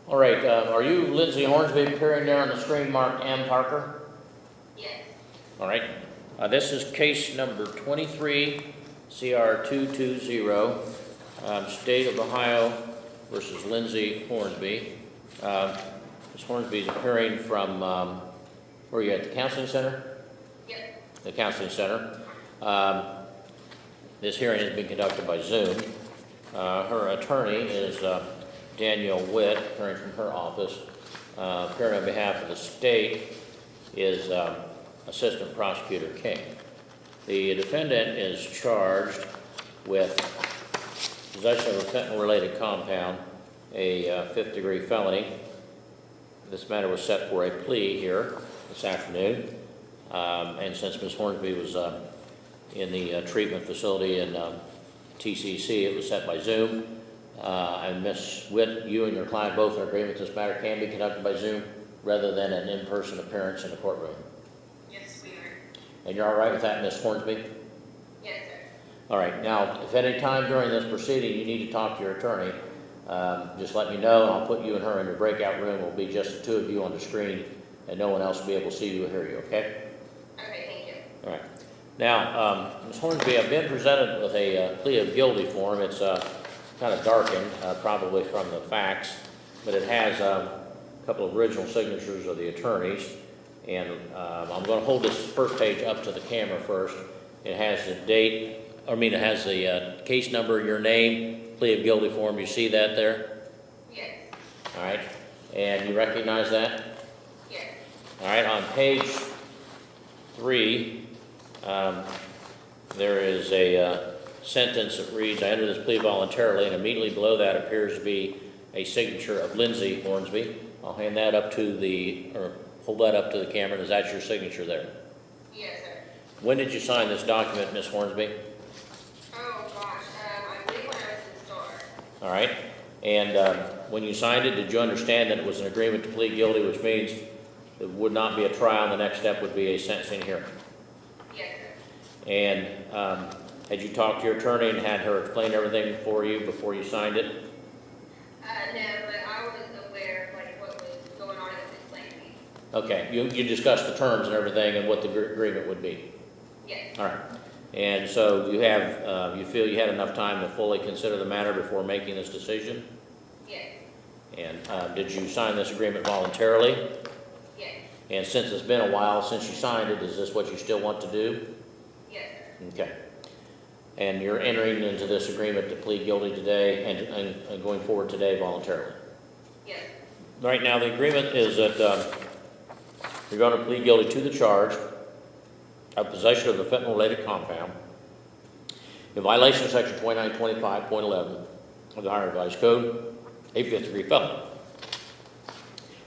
All right, are you Lindsay Hornsby appearing there on the screen marked M. Parker? Yes. All right. This is case number 23 CR 220, State of Ohio versus Lindsay Hornsby. Ms. Hornsby is appearing from, where are you at, the counseling center? Yep. The counseling center. This hearing has been conducted by Zoom. Her attorney is Danielle Witt, appearing from her office. Appearing on behalf of the state is Assistant Prosecutor King. The defendant is charged with possession of a fentanyl-related compound, a fifth-degree felony. This matter was set for a plea here this afternoon. And since Ms. Hornsby was in the treatment facility in TCC, it was set by Zoom. And Ms. Witt, you and your client both are in agreement this matter can be conducted by Zoom rather than an in-person appearance in the courtroom. Yes, we are. And you're all right with that, Ms. Hornsby? Yes, sir. All right. Now, if at any time during this proceeding you need to talk to your attorney, just let me know, and I'll put you and her in your breakout room. It will be just the two of you on the screen, and no one else will be able to see you or hear you, okay? Okay, thank you. All right. Now, Ms. Hornsby, I've been presented with a plea of guilty form. It's kind of darkened, probably from the facts, but it has a couple of original signatures of the attorneys. And I'm going to hold this first page up to the camera first. It has the date, it has the case number, your name, plea of guilty form. You see that there? Yes. All right. And you recognize that? Yes. All right. On page 3, there is a sentence that reads, I enter this plea voluntarily, and immediately below that appears to be a signature of Lindsay Hornsby. I'll hand that up to hold that up to the camera. Is that your signature there? Yes, sir. When did you sign this document, Ms. Hornsby? Oh, gosh, I believe when I was in STAR. All right. And when you signed it, did you understand that it was an agreement to plead guilty, which means it would not be a trial, and the next step would be a sentencing hearing? Yes, sir. And had you talked to your attorney and had her explain everything for you before you signed it? No, but I wasn't aware of what was going on. It was explained to me. Okay, you discussed the terms and everything and what the agreement would be. Yes. All right. And so you have, you feel you had enough time to fully consider the matter before making this decision? Yes. And did you sign this agreement voluntarily? Yes. And since it's been a while since you signed it, is this what you still want to do? Yes, sir. Okay. And you're entering into this agreement to plead guilty today and going forward today voluntarily? Yes. Right now, the agreement is that you're going to plead guilty to the charge of possession of the fentanyl-related compound in violation of Section 2925.11 of the Ohio Revised Code, a fifth-degree felony.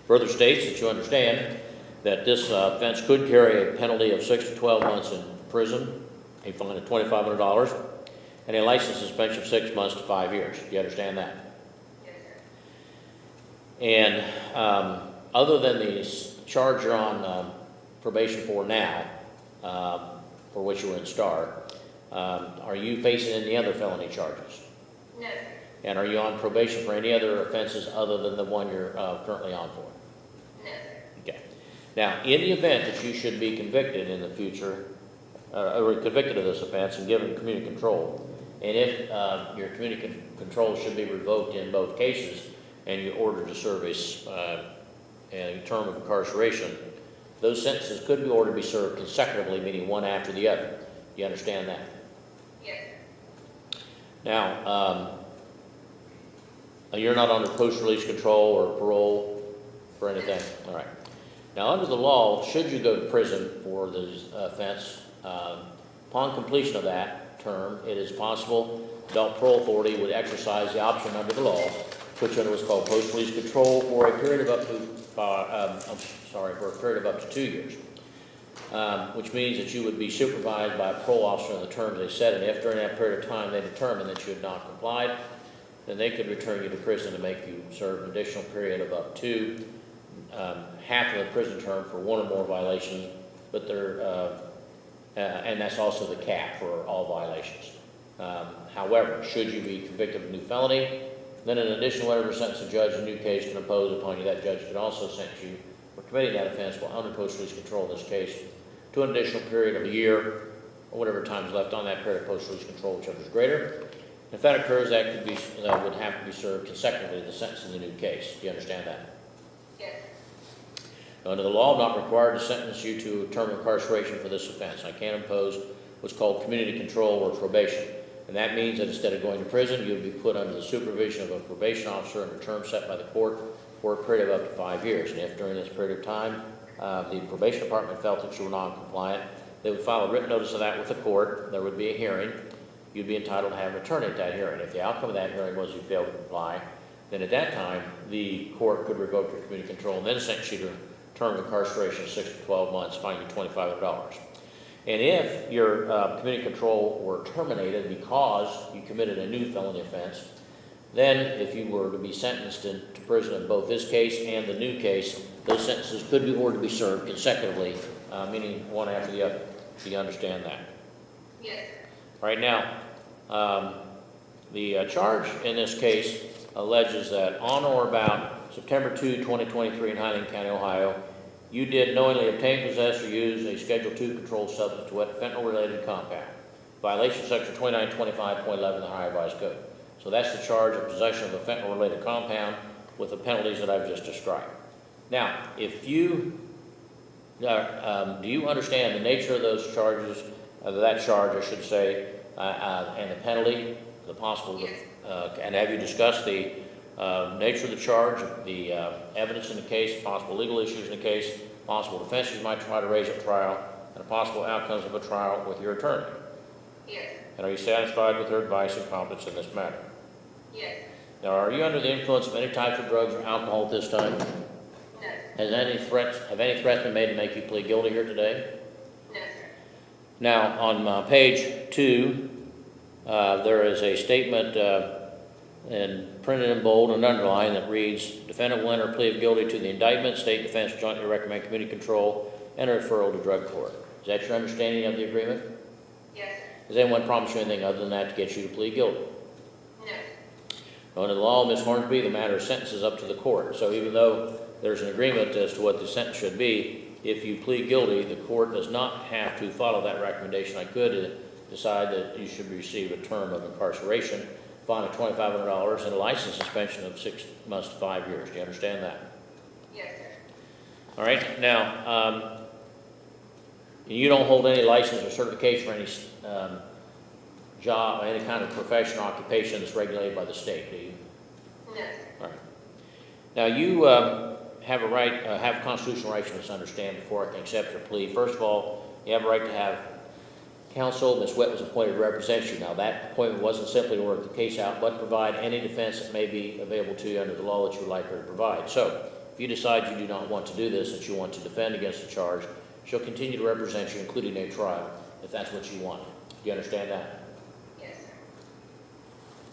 Further states that you understand that this offense could carry a penalty of 6 to 12 months in prison, a fine of $2,500, and a license suspension of 6 months to 5 years. Do you understand that? Yes, sir. And other than the charge you're on probation for now, for which you were in STAR, are you facing any other felony charges? No, sir. And are you on probation for any other offenses other than the one you're currently on for? No, sir. Okay. Now, in the event that you should be convicted in the future, or convicted of this offense and given community control, and if your community control should be revoked in both cases and you're ordered to serve a term of incarceration, those sentences could be ordered to be served consecutively, meaning one after the other. Do you understand that? Yes, sir. Now, you're not under post-release control or parole for anything? All right. Now, under the law, should you go to prison for this offense, upon completion of that term, it is possible adult parole authority would exercise the option under the law, put you under what's called post-release control for a period of up to, for a period of up to 2 years, which means that you would be supervised by a parole officer on the terms they set, and if during that period of time they determine that you had not complied, then they could return you to prison to make you serve an additional period of up to half of the prison term for one or more violations, but and that's also the cap for all violations. However, should you be convicted of a new felony, Then in addition, whatever sentence a judge in a new case can impose upon you, that judge can also sentence you for committing that offense while under post-release control in this case to an additional period of a year or whatever time is left on that period of post-release control, whichever is greater. If that occurs, that could be, would have to be served consecutively to the sentence in the new case. Do you understand that? Yes. Under the law, I'm not required to sentence you to a term of incarceration for this offense. I can impose what's called community control or probation. And that means that instead of going to prison, you'll be put under the supervision of a probation officer under a term set by the court for a period of up to 5 years. And if during this period of time, the probation department felt that you were non-compliant, they would file a written notice of that with the court. There would be a hearing. You'd be entitled to have an attorney at that hearing. If the outcome of that hearing was you failed to comply, then at that time, the court could revoke your community control and then sentence you to a term of incarceration of 6 to 12 months, fine you $2,500. And if your community control were terminated because you committed a new felony offense, then if you were to be sentenced to prison in both this case and the new case, those sentences could be ordered to be served consecutively, meaning one after the other. Do you understand that? Yes. Right now, the charge in this case alleges that on or about September 2, 2023 in Highland County, Ohio, you did knowingly obtain, possess, or use a Schedule II controlled substance to wet fentanyl-related compound. Violation of Section 2925.11 of the Ohio Revised Code. So that's the charge of possession of a fentanyl-related compound with the penalties that I've just described. Now, if you, do you understand the nature of those charges, that charge, I should say, and the penalty, the possible, Yes. and have you discussed the nature of the charge, the evidence in the case, possible legal issues in the case, possible defenses you might try to raise at trial, and the possible outcomes of a trial with your attorney? Yes. And are you satisfied with their advice and competence in this matter? Yes. Now, are you under the influence of any types of drugs or alcohol at this time? No. Have any threats been made to make you plead guilty here today? No, sir. Now, on page 2, there is a statement printed in bold and underlined that reads, "Defendant will enter a plea of guilty to the indictment, state defense jointly recommend community control, and a referral to drug court." Is that your understanding of the agreement? Yes, sir. Has anyone promised you anything other than that to get you to plead guilty? No. Under the law, Ms. Hornsby, the matter of sentence is up to the court. So even though there's an agreement as to what the sentence should be, if you plead guilty, the court does not have to follow that recommendation. I could decide that you should receive a term of incarceration, fine of $2,500, and a license suspension of 6 months to 5 years. Do you understand that? Yes, sir. All right. Now, you don't hold any license or certification for any job, any kind of profession or occupation that's regulated by the state, do you? No, sir. All right. Now, you have a right, have a constitutional right to misunderstand before I can accept your plea. First of all, you have a right to have counsel. Ms. Witt was appointed to represent you. Now, that appointment wasn't simply to work the case out, but to provide any defense that may be available to you under the law that you would like her to provide. So, if you decide you do not want to do this, that you want to defend against the charge, she'll continue to represent you, including a trial, if that's what you want. Do you understand that? Yes, sir.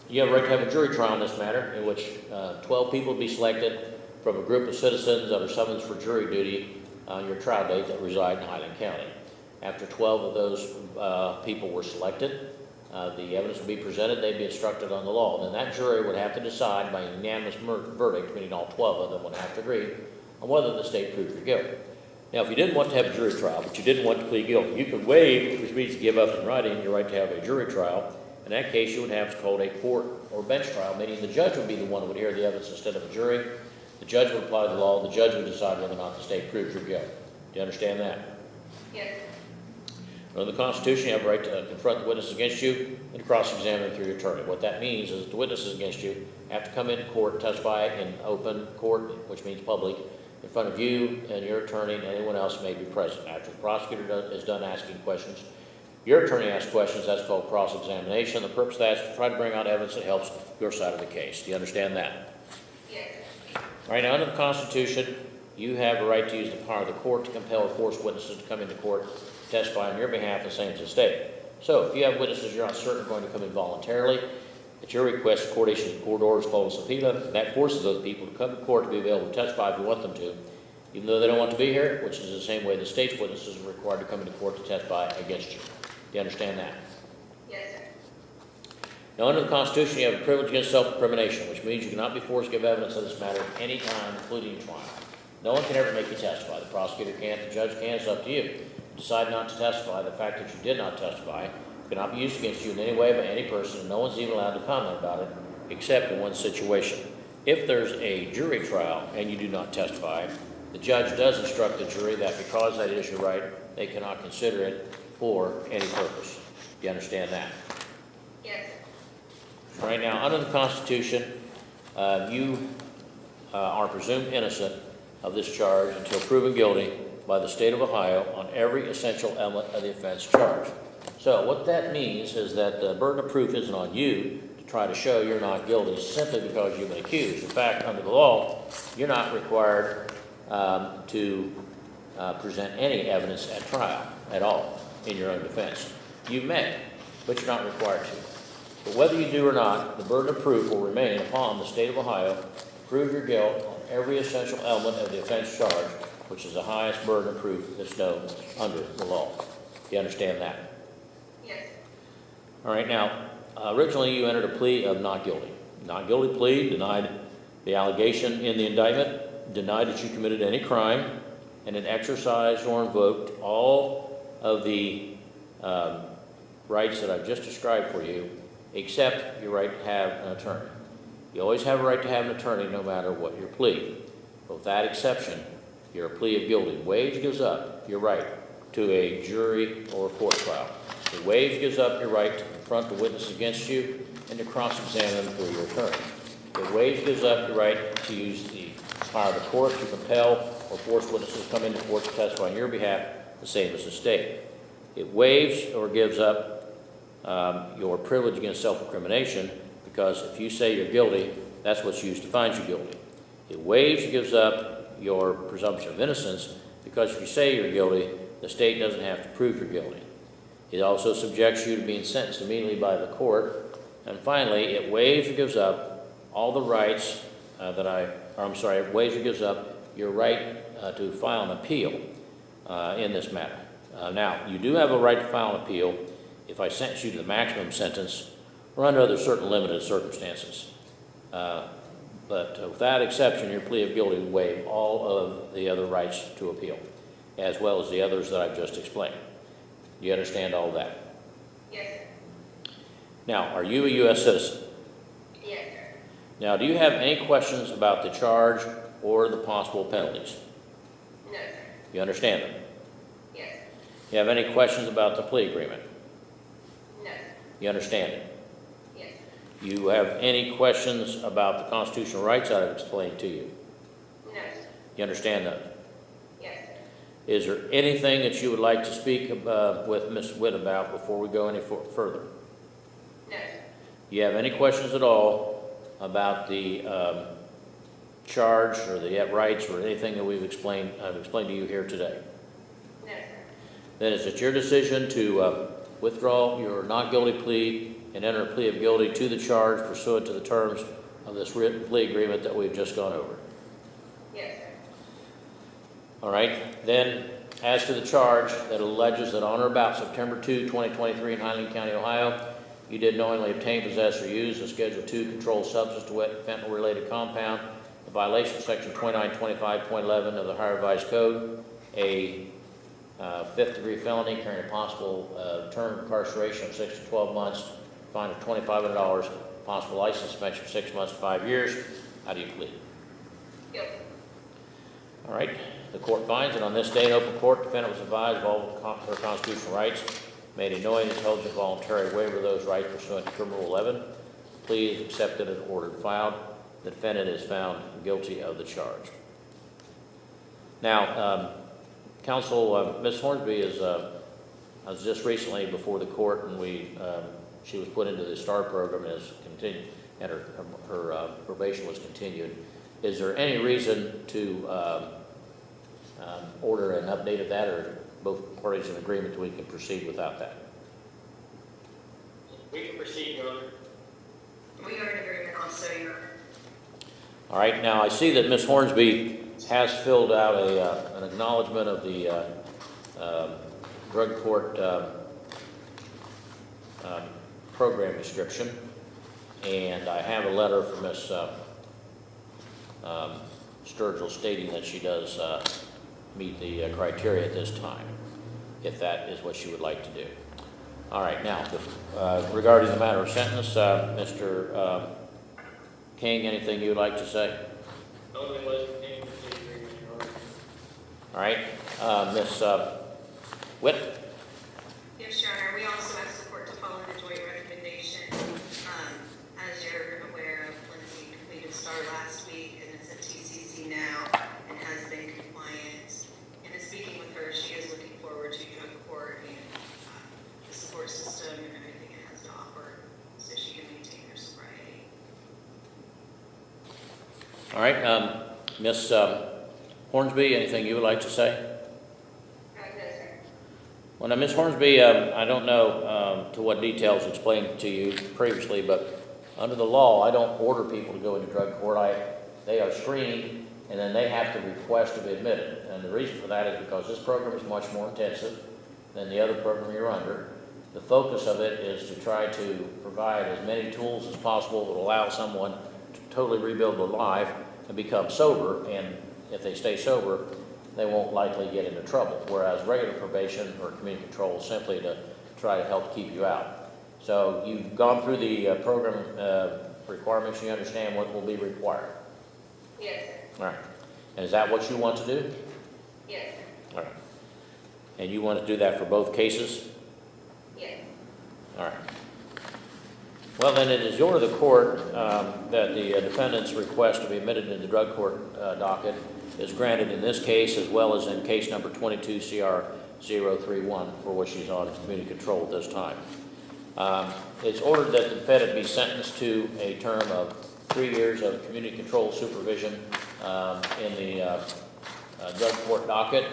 You have a right to have a jury trial in this matter, in which 12 people will be selected from a group of citizens that are summoned for jury duty on your trial date that reside in Highland County. After 12 of those people were selected, the evidence would be presented, they'd be instructed on the law. And then that jury would have to decide by unanimous verdict, meaning all 12 of them would have to agree on whether the state proved your guilt. Now, if you didn't want to have a jury trial, but you didn't want to plead guilty, you could waive, which means give up in writing your right to have a jury trial. In that case, you would have what's called a court or bench trial, meaning the judge would be the one who would hear the evidence instead of a jury. The judge would apply the law. The judge would decide whether or not the state proved your guilt. Do you understand that? Yes, sir. Under the Constitution, you have a right to confront the witnesses against you and to cross-examine them through your attorney. What that means is the witnesses against you have to come into court and testify in open court, which means public, in front of you and your attorney and anyone else may be present. After the prosecutor is done asking questions, your attorney asks questions. That's called cross-examination. The purpose of that is to try to bring out evidence that helps your side of the case. Do you understand that? Yes, sir. All right, now under the Constitution, you have a right to use the power of the court to compel or force witnesses to come into court to testify on your behalf, the same as the state. So if you have witnesses you're not certain are going to come in voluntarily, at your request, the court issues a court order called a subpoena, and that forces those people to come to court to be available to testify if you want them to, even though they don't want to be here, which is the same way the state's witnesses are required to come into court to testify against you. Do you understand that? Yes, sir. Now, under the Constitution, you have a privilege against self-incrimination, which means you cannot be forced to give evidence of this matter at any time, including trial. No one can ever make you testify. The prosecutor can't, the judge can't, it's up to you. If you decide not to testify, the fact that you did not testify cannot be used against you in any way by any person, and no one's even allowed to comment about it, except in one situation. If there's a jury trial and you do not testify, the judge does instruct the jury that because that is your right, they cannot consider it for any purpose. Do you understand that? Yes. All right, now, under the Constitution, you are presumed innocent of this charge until proven guilty by the state of Ohio on every essential element of the offense charged. So what that means is that the burden of proof isn't on you to try to show you're not guilty simply because you've been accused. In fact, under the law, you're not required to present any evidence at trial at all in your own defense. You may, but you're not required to. But whether you do or not, the burden of proof will remain upon the state of Ohio to prove your guilt on every essential element of the offense charged, which is the highest burden of proof that's known under the law. Do you understand that? Yes. All right, now, originally you entered a plea of not guilty. Not guilty plea, denied the allegation in the indictment, denied that you committed any crime, and it exercised or invoked all of the rights that I've just described for you, except your right to have an attorney. You always have a right to have an attorney no matter what your plea. But with that exception, your plea of guilty. Waive gives up your right to a jury or a court trial. The waive gives up your right to confront the witness against you and to cross-examine them for your attorney. The waive gives up your right to use the power of the court to compel or force witnesses to come into court to testify on your behalf, the same as the state. It waives or gives up your privilege against self-incrimination, because if you say you're guilty, that's what's used to find you guilty. It waives or gives up your presumption of innocence, because if you say you're guilty, the state doesn't have to prove you're guilty. It also subjects you to being sentenced immediately by the court. And finally, it waives or gives up all the rights it waives or gives up your right to file an appeal in this matter. Now, you do have a right to file an appeal if I sentence you to the maximum sentence or under other certain limited circumstances. But with that exception, your plea of guilty would waive all of the other rights to appeal, as well as the others that I've just explained. Do you understand all that? Yes. Now, are you a U.S. citizen? Yes, sir. Now, do you have any questions about the charge or the possible penalties? No, sir. You understand them? Yes. You have any questions about the plea agreement? No, sir. You understand it? Yes. You have any questions about the constitutional rights that I've explained to you? No, sir. You understand those? Yes, sir. Is there anything that you would like to speak with Ms. Witt about before we go any further? No, sir. You have any questions at all about the charge or the rights or anything that I've explained to you here today? No, sir. Then is it your decision to withdraw your not guilty plea and enter a plea of guilty to the charge pursuant to the terms of this written plea agreement that we've just gone over? Yes, sir. All right. Then, as to the charge that alleges that on or about September 2, 2023 in Highland County, Ohio, you did knowingly obtain, possess, or use a Schedule II controlled substance to wit fentanyl-related compound, a violation of Section 2925.11 of the Ohio Revised Code, a fifth-degree felony carrying a possible term of incarceration of 6 to 12 months, fine of $2,500, possible license suspension of 6 months to 5 years. How do you plead? Guilty. All right. The court finds that on this day in open court, defendant was advised of all her constitutional rights, made a knowing, intelligent, voluntary waiver of those rights pursuant to Criminal 11. Plea is accepted and ordered filed. The defendant is found guilty of the charge. Now, counsel, Ms. Hornsby was just recently before the court, and she was put into the STAR program and has continued, and her probation was continued. Is there any reason to order an update of that, or both parties in agreement we can proceed without that? We can proceed, Your Honor. We are in agreement on so, Your Honor. All right. Now, I see that Ms. Hornsby has filled out an acknowledgement of the drug court program description. And I have a letter from Ms. Sturgill stating that she does meet the criteria at this time, if that is what she would like to do. All right, now, regarding the matter of sentence, Mr. King, anything you would like to say? Only was King, please agree with your argument. All right, Ms. Witt? Yes, Your Honor, we also have support to follow the joint recommendation. As you're aware of, Lindsay completed STAR last week and is at TCC now and has been compliant. And in speaking with her, she is looking forward to drug court and the support system and everything it has to offer so she can maintain her sobriety. All right, Ms. Hornsby, anything you would like to say? No, sir. Well, now, Ms. Hornsby, I don't know to what details explained to you previously, but under the law, I don't order people to go into drug court. They are screened, and then they have to request to be admitted. And the reason for that is because this program is much more intensive than the other program you're under. The focus of it is to try to provide as many tools as possible that allow someone to totally rebuild their life and become sober, and if they stay sober, they won't likely get into trouble, whereas regular probation or community control is simply to try to help keep you out. So you've gone through the program requirements, you understand what will be required. Yes, sir. All right. And is that what you want to do? Yes, sir. All right. And you want to do that for both cases? Yes. All right. Well, then it is the order of the court that the defendant's request to be admitted into the drug court docket is granted in this case as well as in case number 22 CR 031 for which she's on community control at this time. It's ordered that the defendant be sentenced to a term of 3 years of community control supervision in the drug court docket,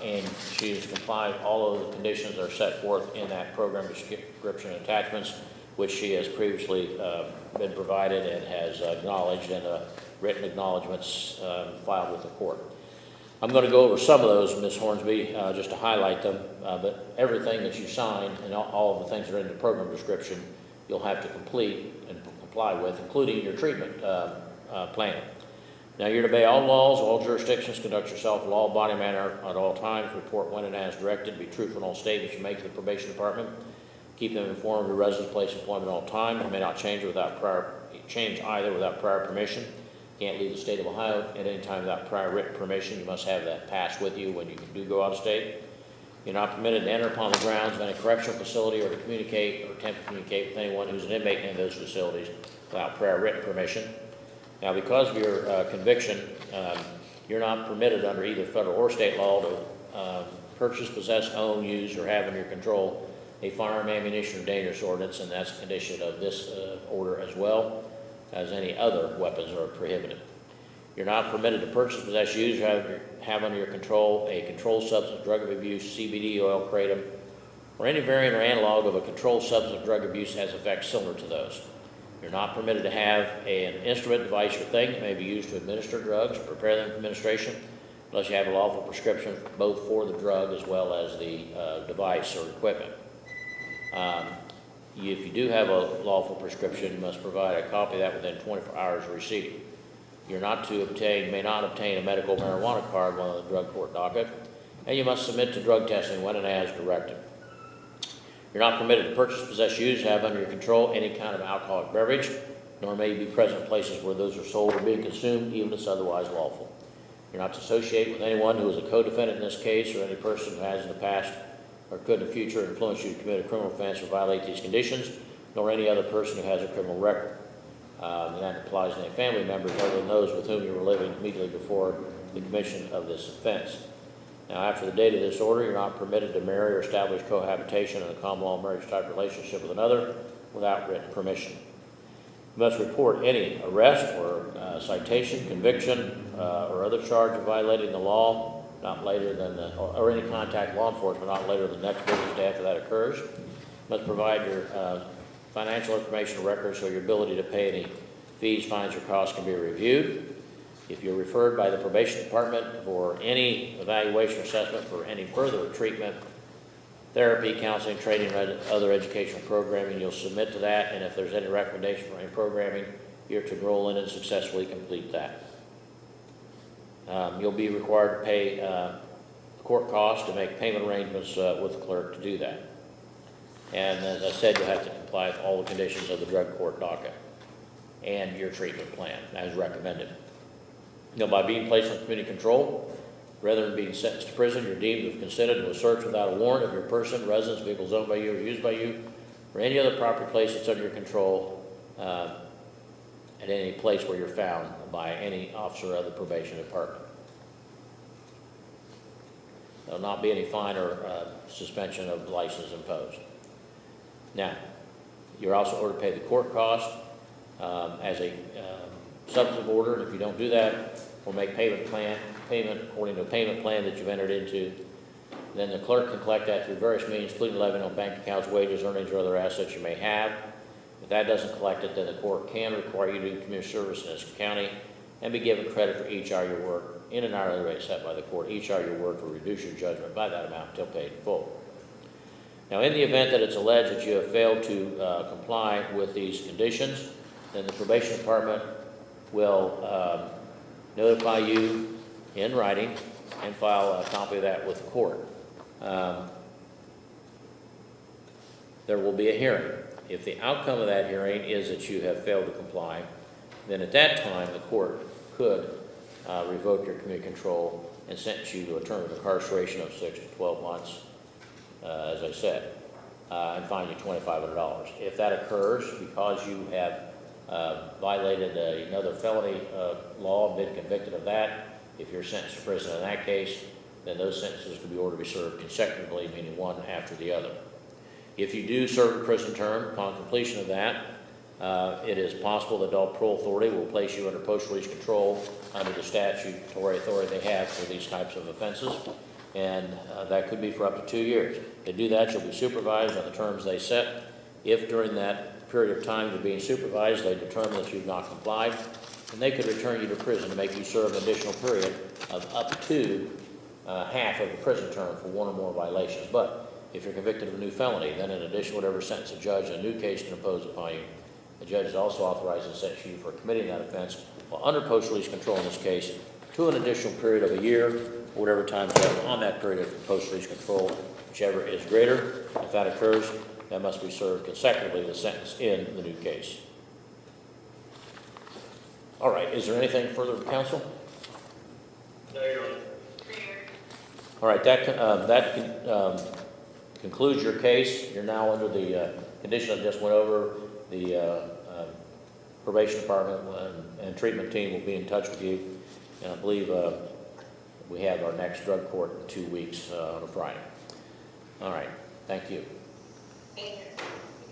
and she has complied all of the conditions that are set forth in that program description and attachments, which she has previously been provided and has acknowledged in written acknowledgments filed with the court. I'm going to go over some of those, Ms. Hornsby, just to highlight them, but everything that you sign and all of the things that are in the program description, you'll have to complete and comply with, including your treatment plan. Now, you're to obey all laws, all jurisdictions, conduct yourself in law-abiding manner at all times, report when and as directed, be truthful in all statements you make to the probation department, keep them informed of your residence, place, and employment at all times. You may not change either without prior permission. You can't leave the state of Ohio at any time without prior written permission. You must have that pass with you when you do go out of state. You're not permitted to enter upon the grounds of any correctional facility or to communicate or attempt to communicate with anyone who's an inmate in any of those facilities without prior written permission. Now, because of your conviction, you're not permitted under either federal or state law to purchase, possess, own, use, or have in your control a firearm, ammunition, or dangerous ordnance, and that's a condition of this order as well as any other weapons are prohibited. You're not permitted to purchase, possess, use, or have under your control a controlled substance, drug of abuse, CBD, oil, kratom, or any variant or analog of a controlled substance, drug abuse has effects similar to those. You're not permitted to have an instrument, device, or thing that may be used to administer drugs or prepare them for administration unless you have a lawful prescription both for the drug as well as the device or equipment. If you do have a lawful prescription, you must provide a copy of that within 24 hours of receiving. You're not to obtain, may not obtain a medical marijuana card while on the drug court docket, and you must submit to drug testing when and as directed. You're not permitted to purchase, possess, use, have under your control any kind of alcoholic beverage, nor may you be present in places where those are sold or being consumed, even if it's otherwise lawful. You're not to associate with anyone who is a co-defendant in this case or any person who has in the past or could in the future influence you to commit a criminal offense or violate these conditions, nor any other person who has a criminal record. And that applies to any family members other than those with whom you were living immediately before the commission of this offense. Now, after the date of this order, you're not permitted to marry or establish cohabitation in a common law marriage type relationship with another without written permission. You must report any arrest or citation, conviction, or other charge of violating the law not later than or any contact with law enforcement not later than the next business day after that occurs. You must provide your financial information records so your ability to pay any fees, fines, or costs can be reviewed. If you're referred by the probation department for any evaluation or assessment for any further treatment therapy, counseling, training, and other educational programming. You'll submit to that, and if there's any recommendation for any programming, you're to enroll in and successfully complete that. You'll be required to pay court costs to make payment arrangements with the clerk to do that. And as I said, you'll have to comply with all the conditions of the drug court docket and your treatment plan as recommended. By being placed on community control, rather than being sentenced to prison, you're deemed to have consented to a search without a warrant of your person, residence, vehicles owned by you or used by you, or any other property place that's under your control at any place where you're found by any officer of the probation department. There'll not be any fine or suspension of license imposed. Now, you're also ordered to pay the court cost as a substantive order, and if you don't do that, we'll make payment according to a payment plan that you've entered into. Then the clerk can collect that through various means, including levying on bank accounts, wages, earnings, or other assets you may have. If that doesn't collect it, then the court can require you to do community service in this county and be given credit for each hour you work in an hourly rate set by the court. Each hour you work will reduce your judgment by that amount until paid in full. Now, in the event that it's alleged that you have failed to comply with these conditions, then the probation department will notify you in writing and file a copy of that with the court. There will be a hearing. If the outcome of that hearing is that you have failed to comply, then at that time the court could revoke your community control and sentence you to a term of incarceration of 6 to 12 months, as I said, and fine you $2,500. If that occurs because you have violated another felony law, been convicted of that, if you're sentenced to prison in that case, then those sentences could be ordered to be served consecutively, meaning one after the other. If you do serve a prison term, upon completion of that, it is possible the Adult Parole Authority will place you under post-release control under the statutory authority they have for these types of offenses, and that could be for up to 2 years. If they do that, you'll be supervised on the terms they set. If during that period of time you're being supervised, they determine that you've not complied, then they could return you to prison to make you serve an additional period of up to half of the prison term for one or more violations. But if you're convicted of a new felony, then in addition to whatever sentence a judge in a new case can impose upon you, the judge is also authorized to sentence you for committing that offense while under post-release control in this case to an additional period of a year, or whatever time is left on that period of post-release control, whichever is greater. If that occurs, that must be served consecutively to the sentence in the new case. All right, is there anything further from counsel? No, Your Honor. All right, that concludes your case. You're now under the condition I just went over. The probation department and treatment team will be in touch with you. And I believe we have our next drug court in 2 weeks on a Friday. All right, thank you.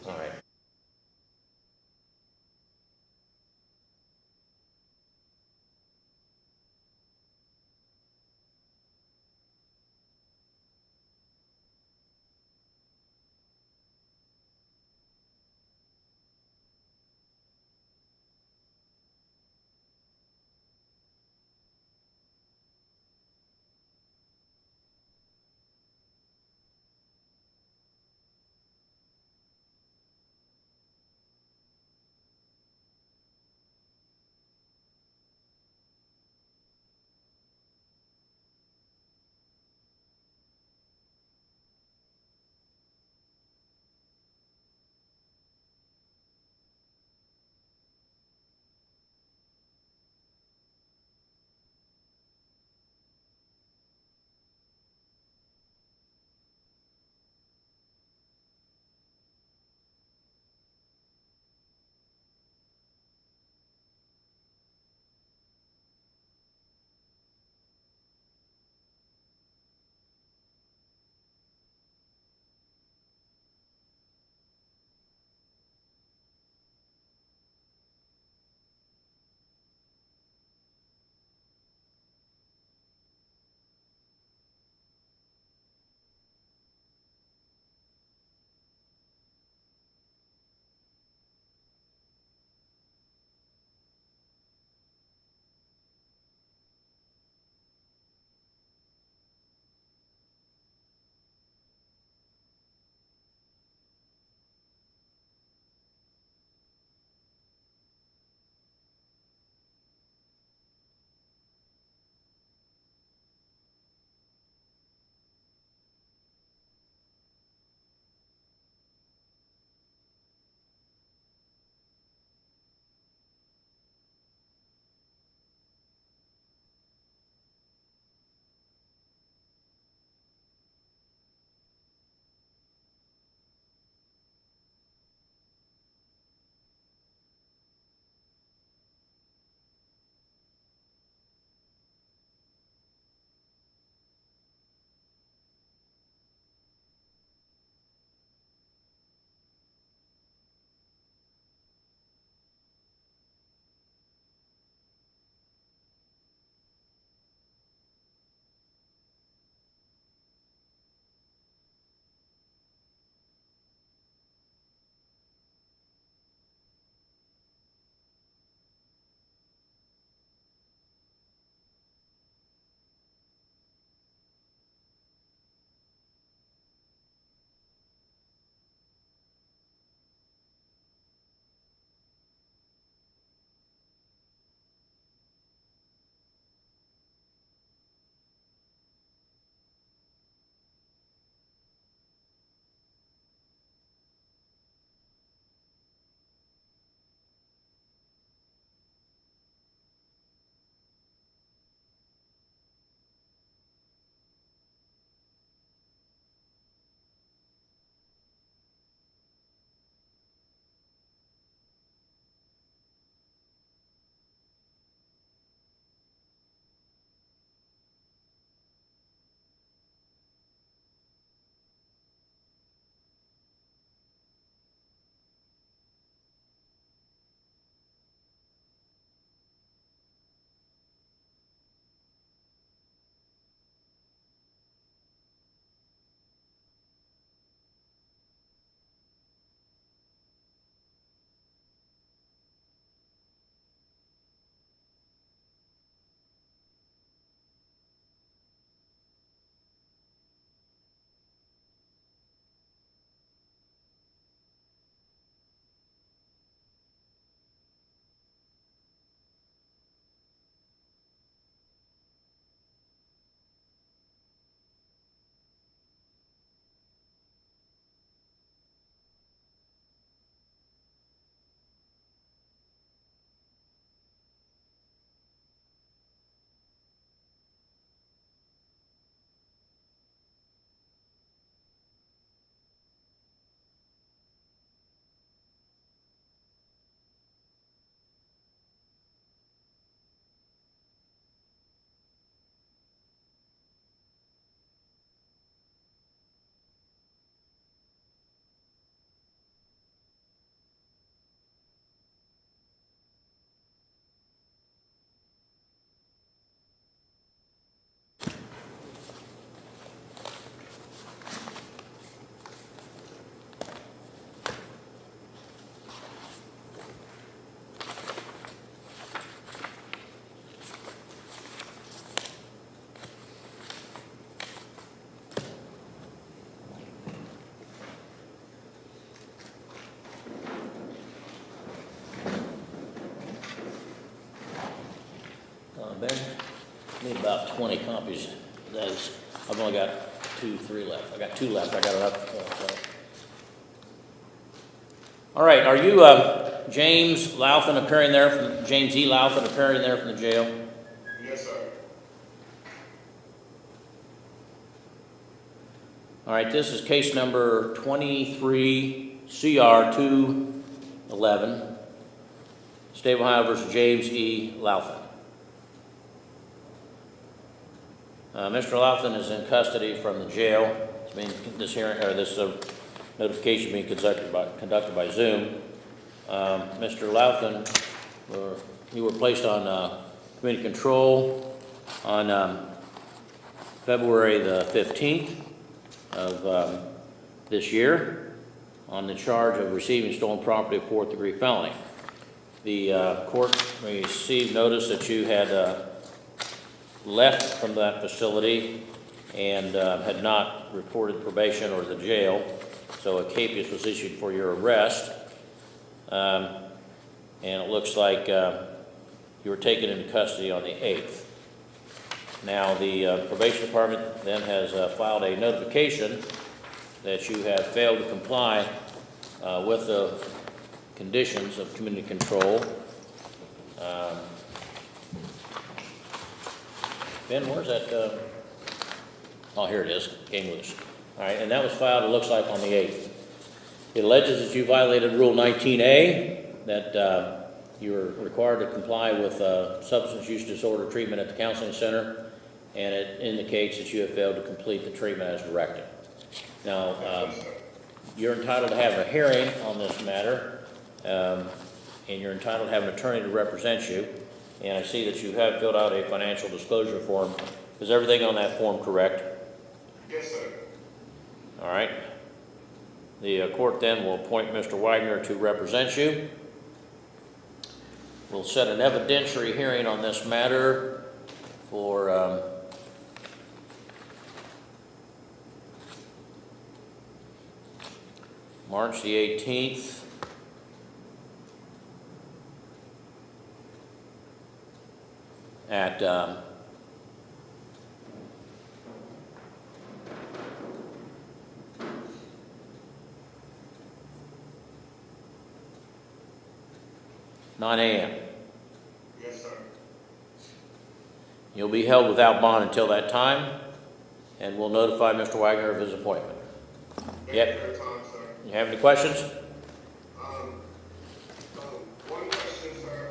All right. Ben? Need about 20 copies. That is, I've only got 3 left. I got 2 left. I got enough. All right, are you James Lauthan appearing there from James E. Lauthan appearing there from the jail? Yes, sir. All right, this is case number 23 CR 211, State of Ohio versus James E. Lauthan. Mr. Lauthan is in custody from the jail. It's being this hearing or this notification being conducted by Zoom. Mr. Lauthan, you were placed on community control on February the 15th of this year on the charge of receiving stolen property of 4th-degree felony. The court received notice that you had left from that facility and had not reported probation or the jail, so a capias was issued for your arrest. And it looks like you were taken into custody on the 8th. Now, the probation department then has filed a notification that you have failed to comply with the conditions of community control. Ben, where's that? Oh, here it is, came loose. All right, and that was filed, it looks like, on the 8th. It alleges that you violated Rule 19A, that you are required to comply with substance use disorder treatment at the counseling center, and it indicates that you have failed to complete the treatment as directed. Now, you're entitled to have a hearing on this matter, and you're entitled to have an attorney to represent you. And I see that you have filled out a financial disclosure form. Is everything on that form correct? Yes, sir. All right. The court then will appoint Mr. Wagner to represent you. We'll set an evidentiary hearing on this matter for March the 18th. At 9 a.m. Yes, sir. You'll be held without bond until that time, and we'll notify Mr. Wagner of his appointment. Thank Yep. you for your time, sir. You have any questions? One question, sir.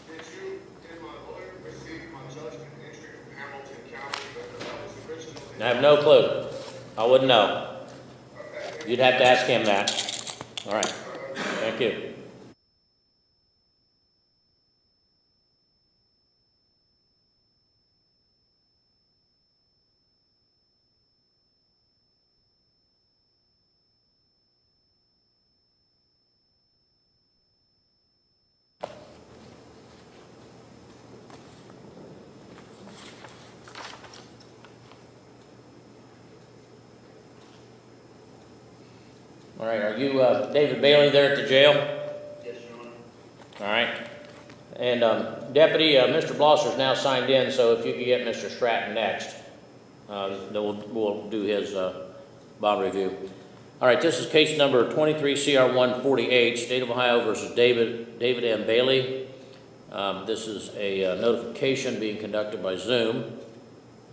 Did my lawyer receive my judgment entry from Hamilton County because I was originally... I have no clue. I wouldn't know. Okay. You'd have to ask him that. All right. Thank you. All right, are you David Bailey there at the jail? Yes, Your Honor. All right. And Deputy, Mr. Blosser's now signed in, so if you could get Mr. Stratton next, then we'll do his bond review. All right, this is case number 23 CR 148, State of Ohio versus David M. Bailey. This is a notification being conducted by Zoom.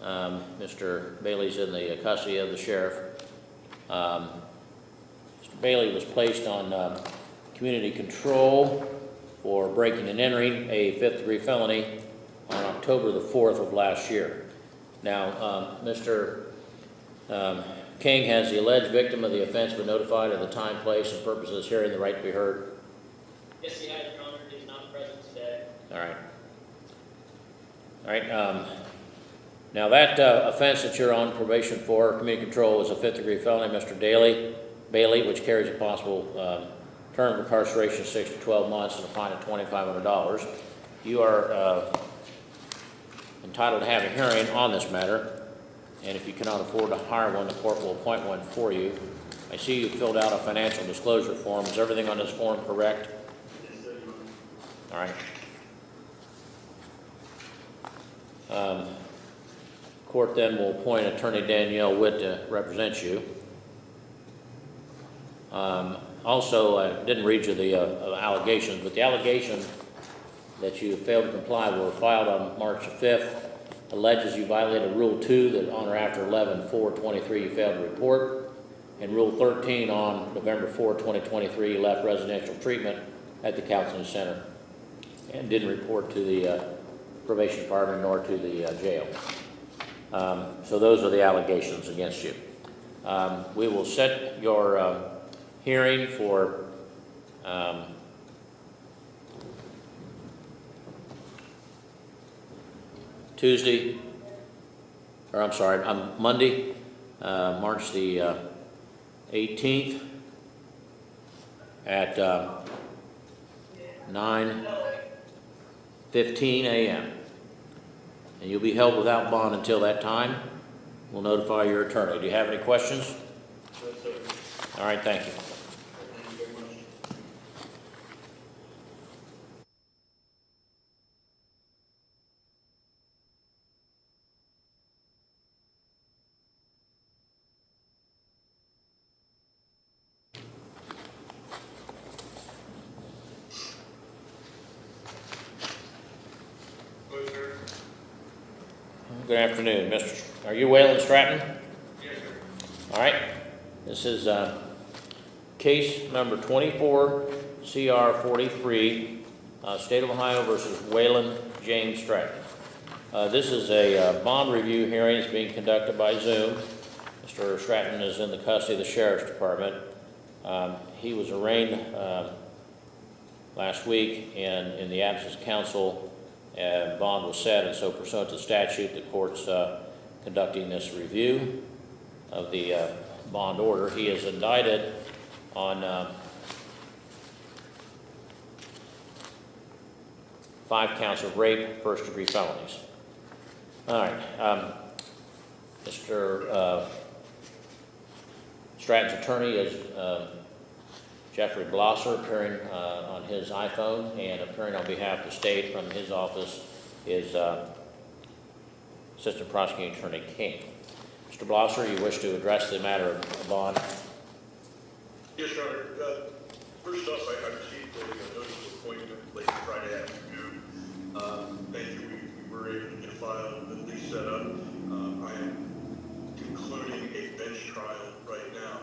Mr. Bailey's in the custody of the sheriff. Mr. Bailey was placed on community control for breaking and entering a 5th-degree felony on October the 4th of last year. Now, Mr. King, has the alleged victim of the offense been notified of the time, place, and purpose of this hearing, the right to be heard? Yes, he has, Your Honor. He is not present today. All right. All right. Now, that offense that you're on probation for, community control, is a 5th-degree felony, Mr. Bailey, which carries a possible term of incarceration of 6 to 12 months and a fine of $2,500. You are entitled to have a hearing on this matter, and if you cannot afford to hire one, the court will appoint one for you. I see you filled out a financial disclosure form. Is everything on this form correct? Yes, sir, Your Honor. All right. Court then will appoint Attorney Danielle Witt to represent you. Also, I didn't read you the allegations, but the allegations that you failed to comply were filed on March 5th, alleges you violated Rule 2 that on or after 11/4/23 you failed to report, and Rule 13 on November 4, 2023 you left residential treatment at the counseling center and didn't report to the probation department nor to the jail. So those are the allegations against you. We will set your hearing for Monday, March the 18th at 9:15 a.m. And you'll be held without bond until that time. We'll notify your attorney. Do you have any questions? No, sir. All right, thank you. Thank you very much. Hello, sir. Good afternoon, Are you Waylon Stratton? Yes, sir. All right. This is case number 24 CR 43, State of Ohio versus Waylon James Stratton. This is a bond review hearing. It's being conducted by Zoom. Mr. Stratton is in the custody of the Sheriff's Department. He was arraigned last week, and in the absence of counsel, bond was set, and so pursuant to the statute, the court's conducting this review of the bond order. He is indicted on 5 counts of rape, first-degree felonies. All right, Mr. Stratton's attorney is Jeffrey Blosser, appearing on his iPhone, and appearing on behalf of the state from his office is Assistant Prosecuting Attorney King. Mr. Blosser, you wish to address the matter of bond? Yes, Your Honor. First off, I received a notice of appointment late Friday afternoon. Thank you. We were able to get a file at least set up. I am concluding a bench trial right now,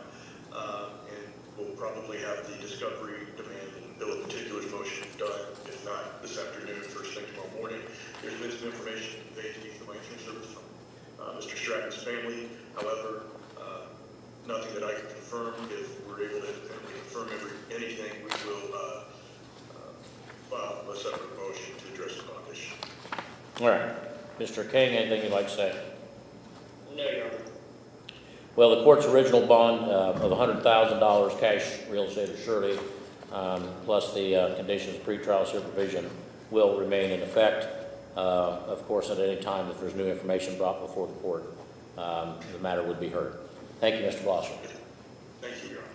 and we'll probably have the discovery demand and bill of particulars motion done, if not this afternoon, first thing tomorrow morning. There's been some information conveyed to me from my service from Mr. Stratton's family. However, nothing that I can confirm. If we're able to confirm anything, we will file a separate motion to address the bond issue. All right. Mr. King, anything you'd like to say? No, Your Honor. Well, the court's original bond of $100,000 cash real estate or surety, plus the conditions of pretrial supervision will remain in effect. Of course, at any time, if there's new information brought before the court, the matter would be heard. Thank you, Mr. Blosser. Thank you, Your Honor.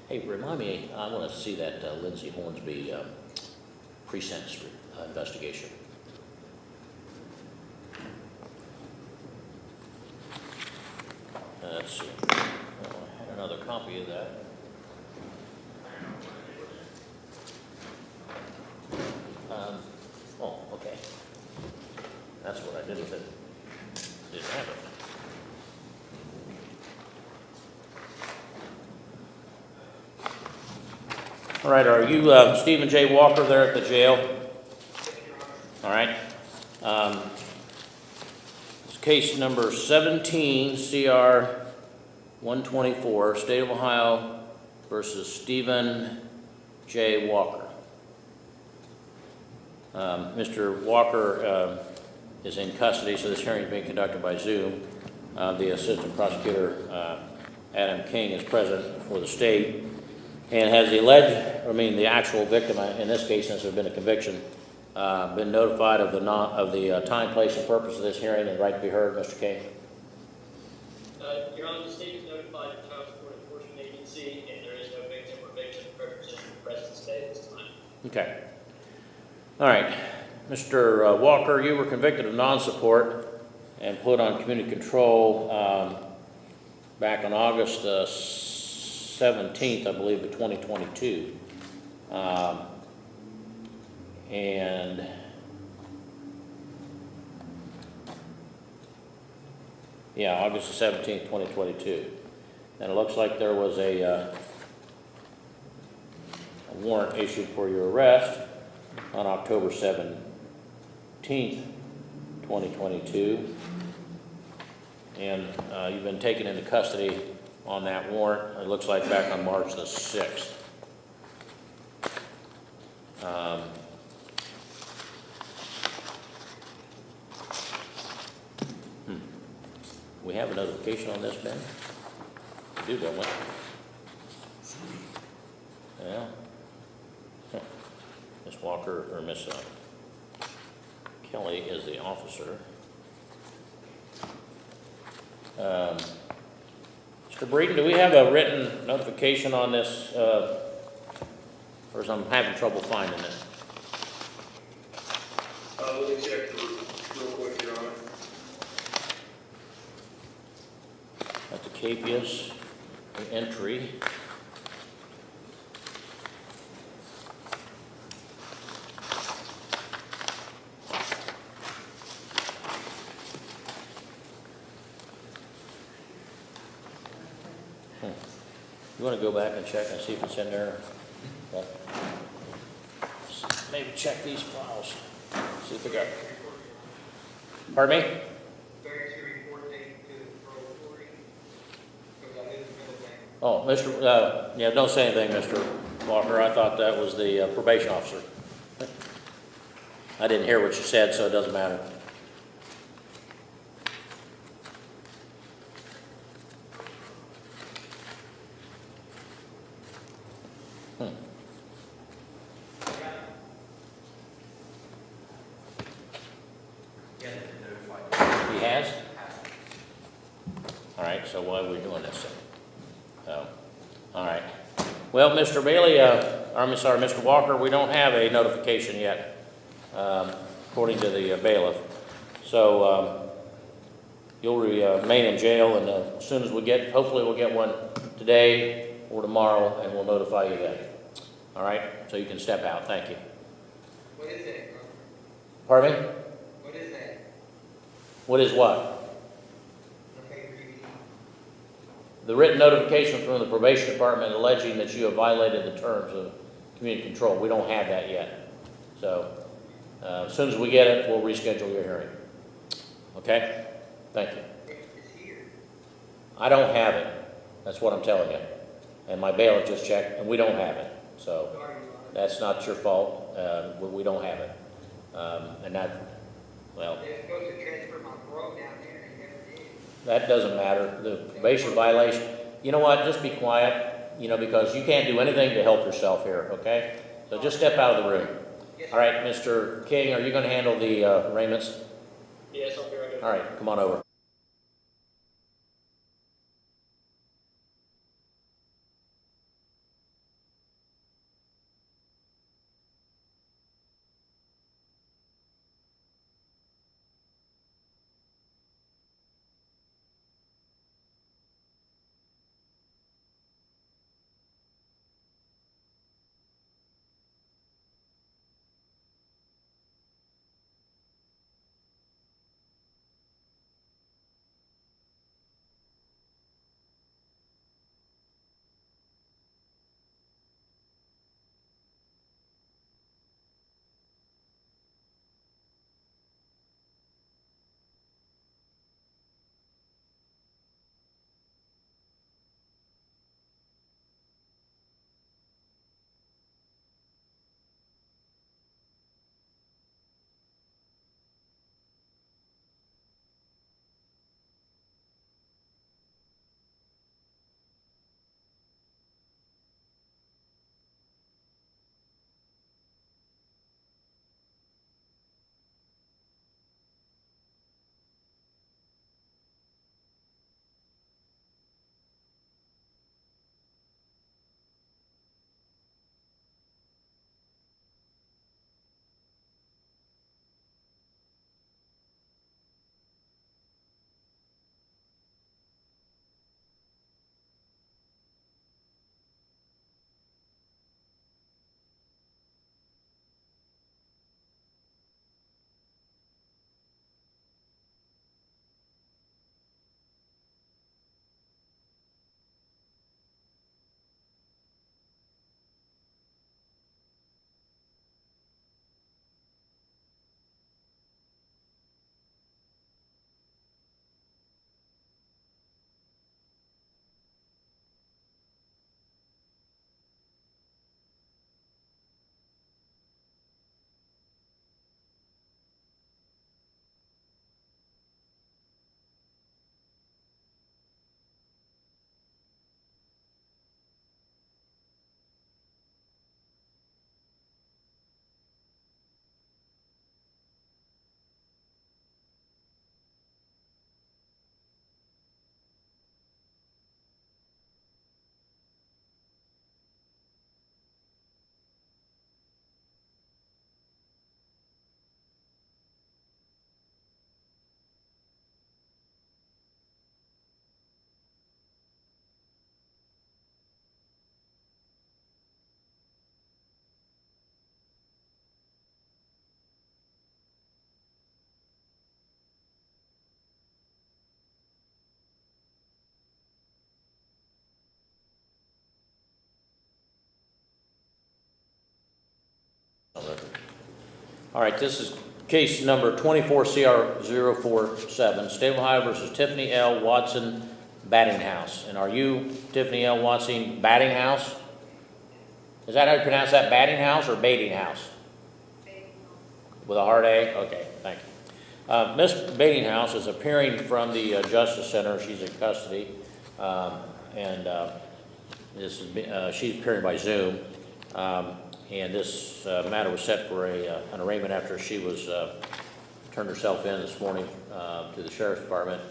Hey, remind me, I want to see that Lindsay Hornsby pre-sentence investigation. Let's see. Oh, I had another copy of that. Oh, okay. That's what I did with it. Didn't have it. All right, are you Stephen J. Walker there at the jail? All right. It's case number 17, CR 124, State of Ohio versus Stephen J. Walker. Mr. Walker is in custody, so this hearing is being conducted by Zoom. The Assistant Prosecutor, Adam King, is present for the state and has the actual victim, in this case, since there's been a conviction, been notified of the time, place, and purpose of this hearing and right to be heard. Mr. King. Your Honor, the state is notified the child support enforcement agency, and there is no victim or victim represented present today at this time. Okay. All right. Mr. Walker, you were convicted of non-support and put on community control back on August 17th, I believe, of 2022. And yeah, August 17th, 2022. And it looks like there was a warrant issued for your arrest on October 17th, 2022. And you've been taken into custody on that warrant, it looks like back on March the 6th. We have a notification on this, Ben? We do, don't we? Yeah. Miss Walker, or Miss Kelly is the officer. Mr. Breeden, do we have a written notification on this? Or I'm having trouble finding it. Let me check real quick, Your Honor. That's a capious entry. You want to go back and check and see if it's in there? Yeah. Maybe check these files. See if they got. Pardon me? Oh, Mr. Yeah, don't say anything, Mr. Walker. I thought that was the probation officer. I didn't hear what you said, so it doesn't matter. He has? All right, so why are we doing this then? All right. Well, Mr. Bailey, Mr. Walker, we don't have a notification yet, according to the bailiff. So you'll remain in jail, and as soon as hopefully we'll get one today or tomorrow, and we'll notify you then. All right? So you can step out. Thank you. What is that, bro? Pardon me? What is that? What is what? The paper you need. The written notification from the probation department alleging that you have violated the terms of community control. We don't have that yet. So as soon as we get it, we'll reschedule your hearing. Okay? Thank you. It's here. I don't have it. That's what I'm telling you. And my bailiff just checked, and we don't have it. So Sorry, Your Honor. that's not your fault. We don't have it. And that, well, They're supposed to transfer my bro down there, and they never did. that doesn't matter. The probation violation, you know what, just be quiet, because you can't do anything to help yourself here, okay? So just step out of the room. Yes, All right, Mr. King, are you going to handle the arraignments? Yes, I'll be right back. All right, come on over. All right, this is case number 24CR047, State of Ohio versus Tiffany L. Watson Battinghouse. And are you Tiffany L. Watson Battinghouse? Is that how you pronounce that, Battinghouse or Batinghouse? With a hard A? Okay, thank you. Ms. Batinghouse is appearing from the Justice Center. She's in custody, she's appearing by Zoom. And this matter was set for an arraignment after she was turned herself in this morning to the Sheriff's Department.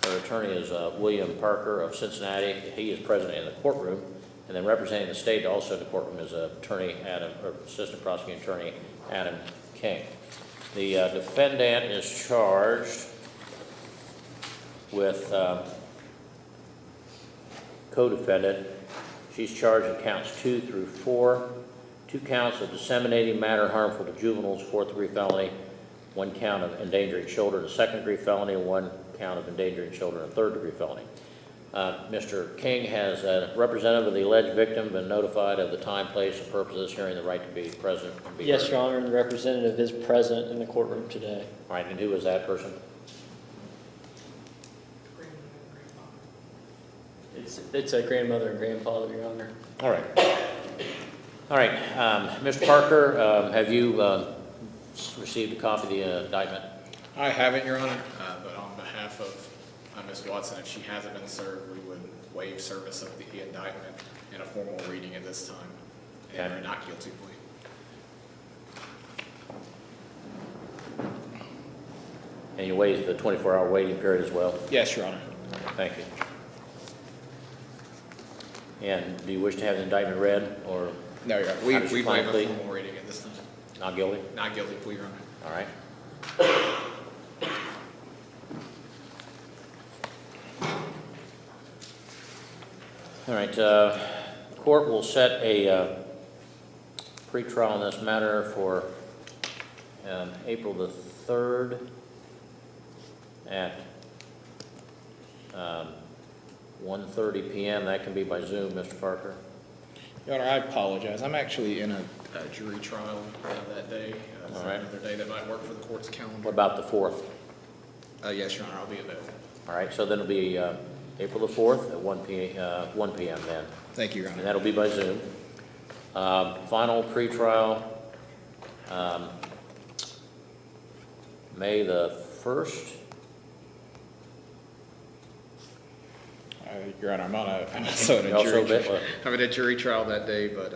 Her attorney is William Parker of Cincinnati. He is present in the courtroom. And then representing the state also in the courtroom is Assistant Prosecuting Attorney Adam King. The defendant is charged with co-defendant. She's charged in counts 2 through 4. 2 counts of disseminating matter harmful to juveniles, 4th-degree felony, 1 count of endangering children, a 2nd-degree felony, and 1 count of endangering children, a 3rd-degree felony. Mr. King has a representative of the alleged victim been notified of the time, place, and purpose of this hearing, the right to be present and be Yes, heard? Your Honor, and the representative is present in the courtroom today. All right, and who is that person? It's a grandmother and grandfather, Your Honor. All right. All right, Mr. Parker, have you received a copy of the indictment? I haven't, Your Honor, but on behalf of Ms. Watson, if she hasn't been served, we would waive service of the indictment in a formal reading at this time, and Okay. a not guilty plea. And you waive the 24-hour waiting period as well? Yes, Your Honor. Thank you. And do you wish to have the indictment read, or No, Your Honor. How does We your client waive a plead? formal reading at this time. not guilty? Not guilty plea, Your Honor. All right. All right, court will set a pretrial in this matter for April the 3rd at 1:30 p.m. That can be by Zoom, Mr. Parker. Your Honor, I apologize. I'm actually in a jury trial that day. Is All there right. another day that might work for the court's What calendar? about the 4th? Yes, Your Honor, I'll be available. All right, so then it'll be April the 4th at 1 p.m. then, Thank you, Your and Honor. that'll be by Zoom. Final pretrial, May the 1st. Your Honor, I'm also in You a also jury bit- what? I'm in a jury trial that day, but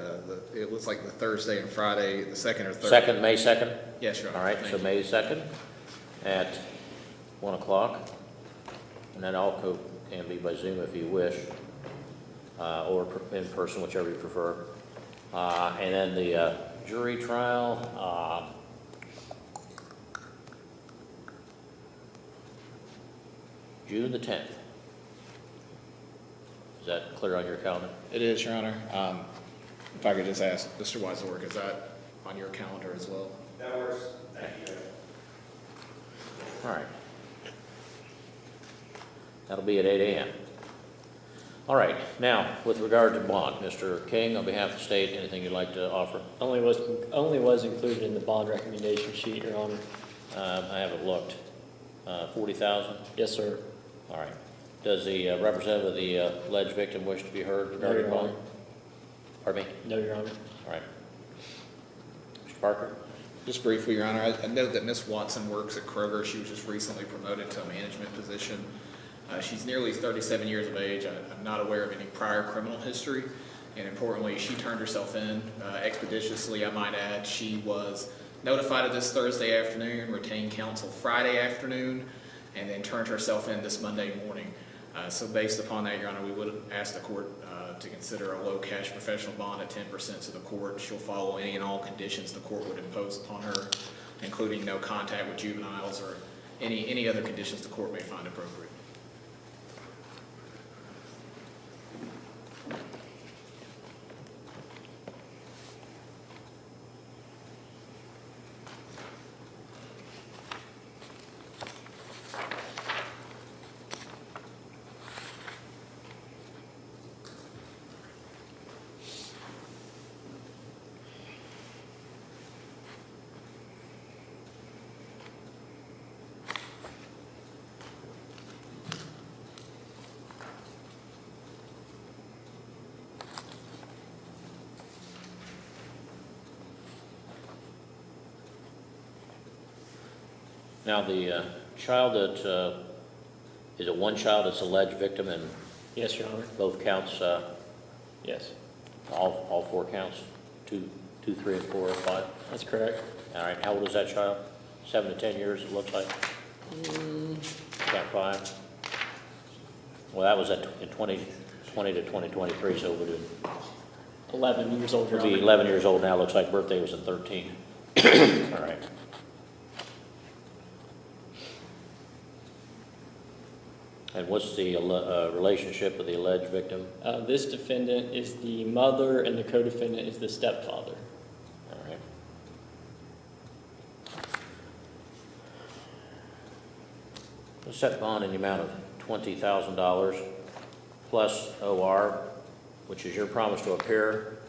it looks like the Thursday and Friday, the 2nd or 3rd. Second, May 2nd? Yes, Your Honor. All right, Thank so you. May 2nd at 1 o'clock. And that also can be by Zoom if you wish, or in person, whichever you prefer. And then the jury trial, June the 10th. Is that clear on your calendar? It is, Your Honor. If I could just ask, Mr. Weiswork, is that on your calendar as well? That works. Thank you. All right. That'll be at 8 a.m. All right, now, with regard to bond, Mr. King, on behalf of the state, anything you'd like to offer? Only was included in the bond recommendation sheet, Your Honor. I haven't looked. 40,000? Yes, sir. All right. Does the representative of the alleged victim wish to be heard No, regarding Your bond? Honor. Pardon me? No, Your Honor. All right. Mr. Parker? Just briefly, Your Honor, I note that Ms. Watson works at Kroger. She was just recently promoted to a management position. She's nearly 37 years of age. I'm not aware of any prior criminal history. And importantly, she turned herself in expeditiously, I might add. She was notified of this Thursday afternoon, retained counsel Friday afternoon, and then turned herself in this Monday morning. So based upon that, Your Honor, we would ask the court to consider a low cash professional bond at 10% to the court. She'll follow any and all conditions the court would impose upon her, including no contact with juveniles or any other conditions the court may find appropriate. Now, the child that, is it one child that's alleged victim in Yes, Your Honor. both counts, Yes, all 4 counts? 2, 3, and 4, or 5? that's correct. All right, how old is that child? 7 to 10 years, it looks like? Count 5? Well, that was in 2020 to 2023, so it would 11 years old, Your be Honor. 11 years old now, looks like birthday was in 13. All right. And what's the relationship with the alleged victim? This defendant is the mother and the co-defendant is the stepfather. All right. We'll set bond in the amount of $20,000 plus OR, which is your promise to appear,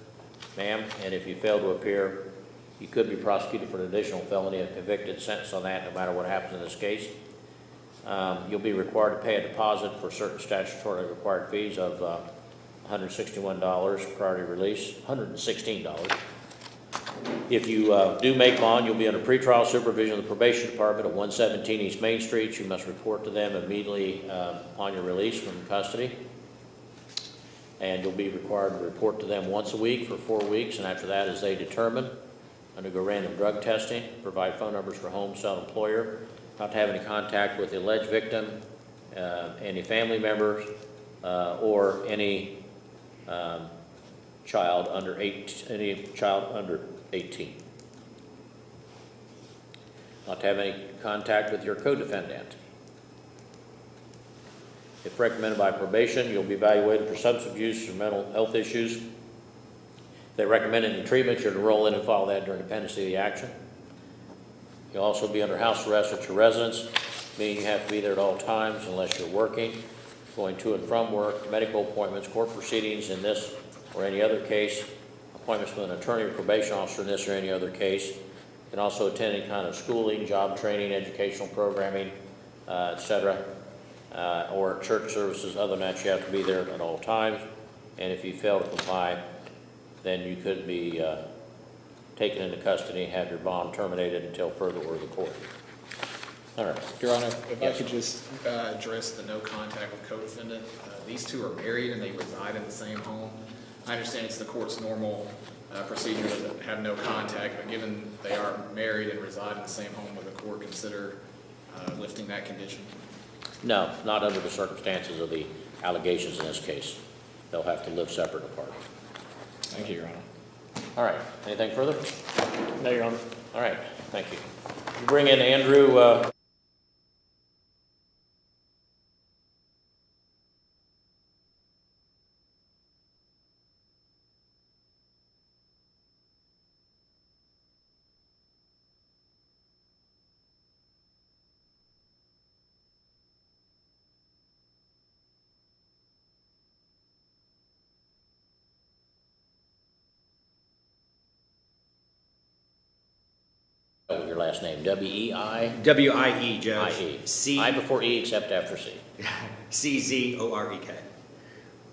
ma'am, and if you fail to appear, you could be prosecuted for an additional felony and convicted, sentenced on that, no matter what happens in this case. You'll be required to pay a deposit for certain statutory required fees of $161 prior to release, $116. If you do make bond, you'll be under pretrial supervision of the probation department at 117 East Main Street. You must report to them immediately upon your release from custody. And you'll be required to report to them once a week for 4 weeks, and after that, as they determine, undergo random drug testing, provide phone numbers for home, cell, employer, not to have any contact with the alleged victim, any family members, or any child under 18. Not to have any contact with your co-defendant. If recommended by probation, you'll be evaluated for substance abuse or mental health issues. If they recommend any treatment, you're to roll in and file that during the pendency of the action. You'll also be under house arrest at your residence, meaning you have to be there at all times unless you're working, going to and from work, medical appointments, court proceedings in this or any other case, appointments with an attorney or probation officer in this or any other case. You can also attend any kind of schooling, job training, educational programming, etc., or church services. Other than that, you have to be there at all times. And if you fail to comply, then you could be taken into custody and have your bond terminated until further order of the court. All right. Your Honor, if Yes. I could just address the no contact with co-defendant. These two are married and they reside in the same home. I understand it's the court's normal procedure to have no contact, but given they are married and reside in the same home, would the court consider lifting that condition? No, not under the circumstances of the allegations in this case. They'll have to live separate and apart. Thank you, Your Honor. All right. Anything further? No, Your Honor. All right. Thank you. You bring in Andrew. Your last name, W-E-I? W-I-E, Judge. I-E. C- I before E except after C. C-Z-O-R-E-K.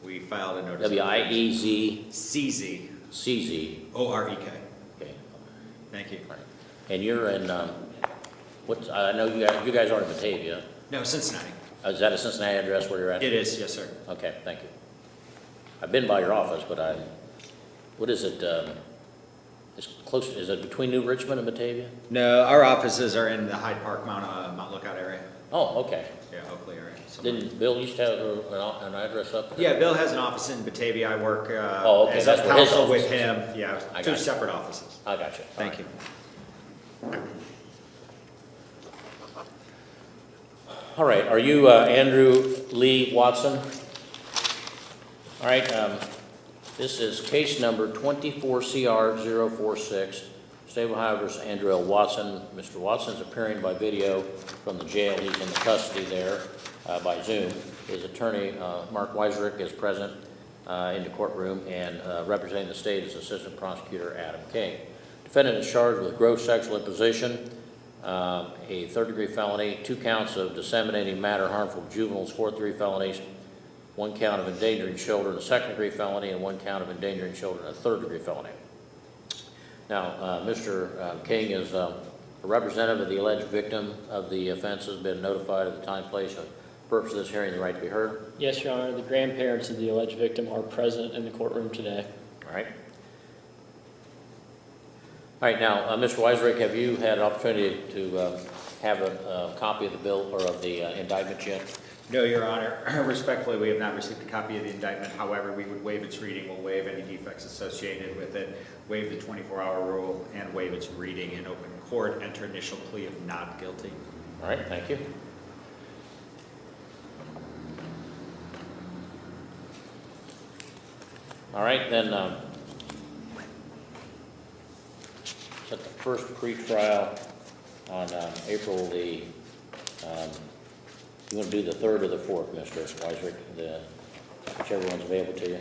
We filed a notice. W-I-E-Z. C-Z. C-Z. O-R-E-K. Okay. Thank you. All right. And you're in, I know you guys are in Batavia. No, Cincinnati. Is that a Cincinnati address where you're at? It is, yes, sir. Okay, thank you. I've been by your office, but what is it, it's close, is it between New Richmond and Batavia? No, our offices are in the Hyde Park, Mount Lookout area. Oh, okay. Yeah, Oakley area. somewhere. Didn't Bill used to have an address up there? Yeah, Bill has an office in Batavia. I work Oh, okay, as that's a where his counsel office with is. him. Yeah, I two got you. separate offices. I got you. Thank you. All right, are you Andrew Lee Watson? All right, this is case number 24CR046, State of Ohio versus Andrew L. Watson. Mr. Watson's appearing by video from the jail. He's in the custody there by Zoom. His attorney, Mark Weiserick, is present in the courtroom, and representing the state is Assistant Prosecutor Adam King. Defendant is charged with gross sexual imposition, a third-degree felony, 2 counts of disseminating matter harmful to juveniles, 4-3 felonies, 1 count of endangering children, a second-degree felony, and 1 count of endangering children, a third-degree felony. Now, Mr. King is A representative of the alleged victim of the offense has been notified of the time, place, and purpose of this hearing and the right to be heard. Yes, Your Honor. The grandparents of the alleged victim are present in the courtroom today. All right. All right, now, Mr. Weisrick, have you had an opportunity to have a copy of the bill or of the indictment yet? No, Your Honor. Respectfully, we have not received a copy of the indictment. However, we would waive its reading. We'll waive any defects associated with it, waive the 24-hour rule, and waive its reading in open court. Enter initial plea of not guilty. All right, thank you. All right, then, set the first pretrial on April the, you want to do the 3rd or the 4th, Mr. Weisrick, whichever one's available to you?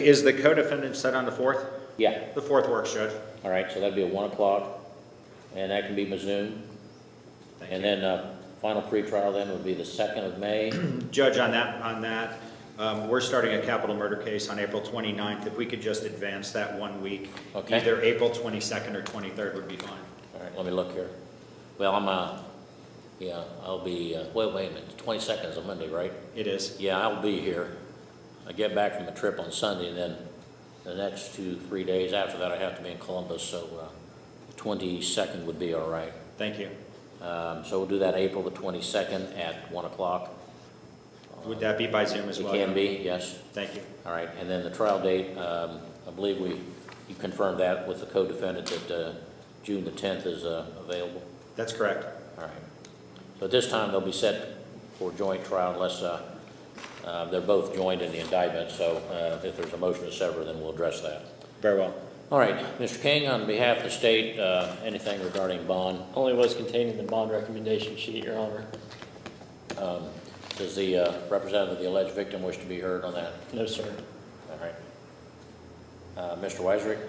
Is the co-defendant set on the 4th? Yeah. The 4th works, Judge. All right, so that'd be at 1 o'clock, and that can be Zoom. And then final pretrial then would be the 2nd of May. Judge, on that, we're starting a capital murder case on April 29th. If we could just advance that 1 week, Okay. either April 22nd or 23rd would be fine. All right, let me look here. Well, I'll be, wait a minute, the 22nd is a Monday, right? It is. Yeah, I'll be here. I get back from a trip on Sunday, and then the next 2-3 days after that, I have to be in Columbus, so the 22nd would be all right. Thank you. So we'll do that April the 22nd at 1 o'clock. Would that be by Zoom as It well? can be, yes. Thank you. All right, and then the trial date, I believe you confirmed that with the co-defendant that June the 10th is available. That's correct. All right. So at this time, they'll be set for joint trial unless they're both joined in the indictment. So if there's a motion to sever, then we'll address that. Very well. All right, Mr. King, on behalf of the state, anything regarding bond? Only was contained in the bond recommendation sheet, Your Honor. Does the representative of the alleged victim wish to be heard on that? No, sir. All right. Mr. Weisrick?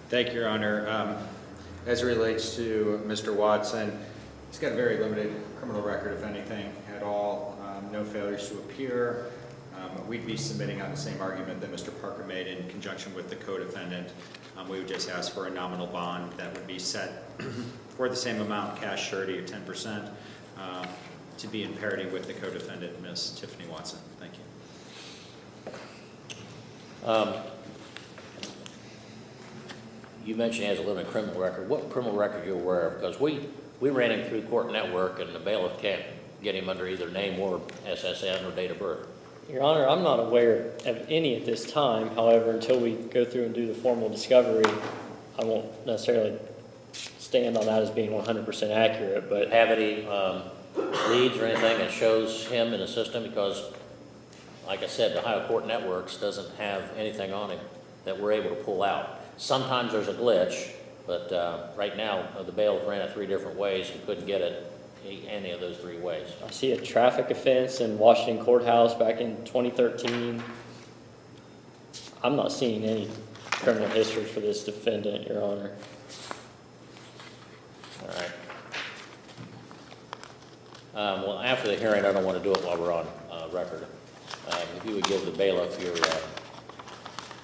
Thank you, Your Honor. As it relates to Mr. Watson, he's got a very limited criminal record, if anything, at all. No failures to appear. We'd be submitting on the same argument that Mr. Parker made in conjunction with the co-defendant. We would just ask for a nominal bond that would be set for the same amount, cash surety of 10%, to be in parity with the co-defendant, Ms. Tiffany Watson. Thank you. You mentioned he has a limited criminal record. What criminal record are you aware of? Because we ran him through court network, and the bailiff can't get him under either name or SSN or date of birth. Your Honor, I'm not aware of any at this time. However, until we go through and do the formal discovery, I won't necessarily stand on that as being 100% accurate, but Have any leads or anything that shows him in the system? Because, like I said, the Ohio Court Networks doesn't have anything on him that we're able to pull out. Sometimes there's a glitch, but right now, the bailiff ran it 3 different ways and couldn't get it any of those 3 ways. I see a traffic offense in Washington Courthouse back in 2013. I'm not seeing any criminal history for this defendant, Your Honor. All right. Well, after the hearing, I don't want to do it while we're on record. If you would give the bailiff your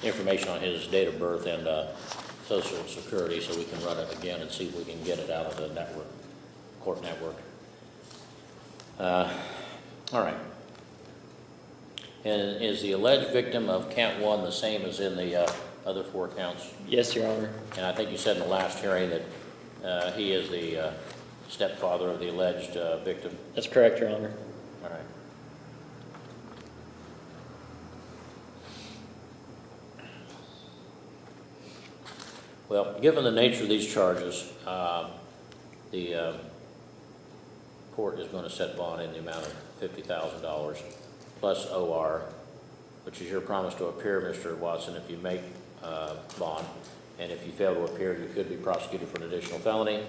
information on his date of birth and social security so we can run it again and see if we can get it out of the network, court network. All right. And is the alleged victim of count 1 the same as in the other 4 counts? Yes, Your Honor. And I think you said in the last hearing that he is the stepfather of the alleged victim. That's correct, Your Honor. All right. Well, given the nature of these charges, the court is going to set bond in the amount of $50,000 plus OR, which is your promise to appear, Mr. Watson, if you make bond. And if you fail to appear, you could be prosecuted for an additional felony.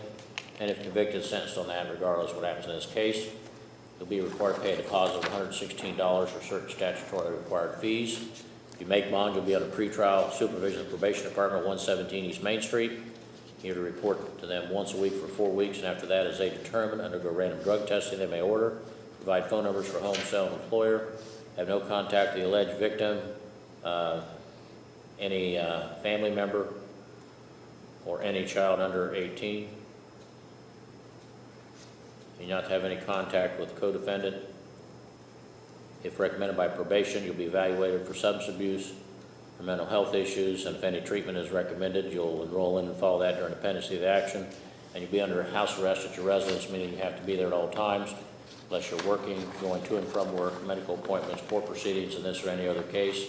And if convicted, sentenced on that, regardless of what happens in this case, you'll be required to pay a deposit of $116 for certain statutorily required fees. If you make bond, you'll be under pretrial supervision of the probation department, 117 East Main Street. You're to report to them once a week for 4 weeks, and after that, as they determine, undergo random drug testing they may order, provide phone numbers for home, cell, and employer, have no contact with the alleged victim, any family member, or any child under 18. You're not to have any contact with the co-defendant. If recommended by probation, you'll be evaluated for substance abuse or mental health issues, and if any treatment is recommended, you'll enroll in and follow that during the pendency of the action. And you'll be under house arrest at your residence, meaning you have to be there at all times, unless you're working, going to and from work, medical appointments, court proceedings in this or any other case,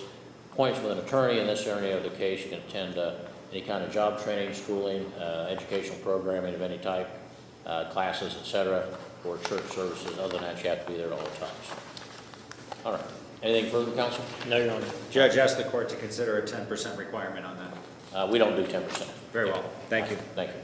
appointments with an attorney in this or any other case. You can attend any kind of job training, schooling, educational programming of any type, classes, etc., or church services. Other than that, you have to be there at all times. All right. Anything further, counsel? No, Your Honor. Judge asked the court to consider a 10% requirement on that. We don't do 10%. Very well. Thank you. Thank you.